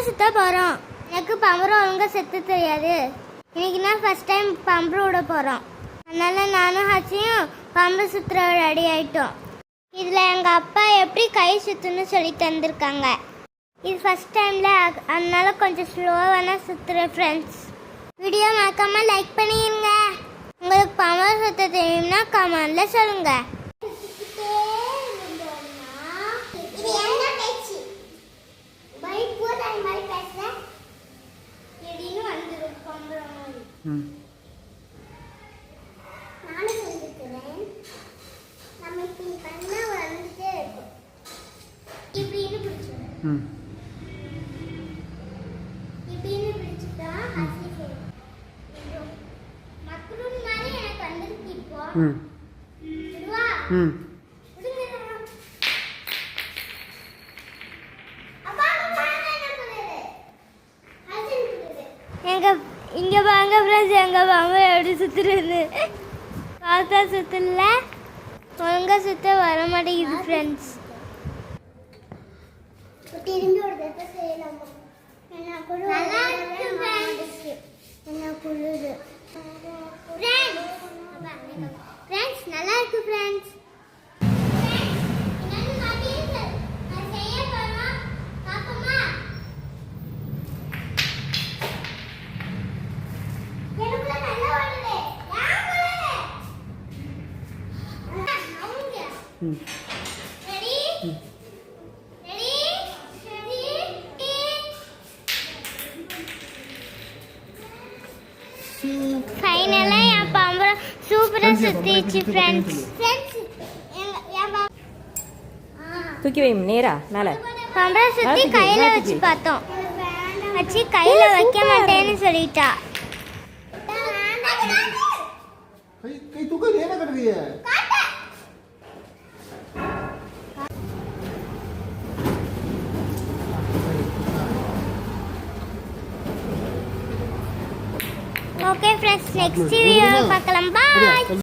பம்பரம் சுத்த போகிறோம். எனக்கு பம்பரம் ஒழுங்காக சுத்த தெரியாது. இன்னைக்கு நான் ஃபஸ்ட் டைம் பம்பரம் விட போகிறோம். அதனால் நானும் ஹச்சியும் பம்பரம் சுற்றுற ரெடி ஆகிட்டோம். இதில் எங்கள் அப்பா எப்படி கை சுற்றுன்னு சொல்லி தந்திருக்காங்க. இது ஃபஸ்ட் டைமில், அதனால கொஞ்சம் ஸ்லோவாக சுற்றுறேன் ஃப்ரெண்ட்ஸ். வீடியோ மறக்காமல் லைக் பண்ணிடுங்க. உங்களுக்கு பம்பரம் சுற்ற தெரியும்னா கமெண்டில் சொல்லுங்கள். இங்கே வாங்க ஃப்ரெண்ட்ஸ், எங்கள் மாமா எப்படி சுற்றுறது பார்த்தா சுற்றல, ஒழுங்காக சுற்ற வர மாட்டேங்குது ஃப்ரெண்ட்ஸ். திரும்பி ஒரு தடவை செய்யலாமா? ஃப்ரெண்ட்ஸ் நல்லா இருக்கு ஃப்ரெண்ட்ஸ். ஃபைனலாக என் பம்பரம் சூப்பராக சுற்றிச்சு ஃப்ரெண்ட்ஸ். தூக்கி வை நேரா மேலே. பம்பரம் சுற்றி கையில் வச்சு பார்த்தோம். வச்சு கையில் வைக்க மாட்டேன்னு சொல்லிட்டா. ஓகே ஃப்ரெண்ட்ஸ், நெக்ஸ்ட் வீடியோவில் பார்க்கலாம். பாய்.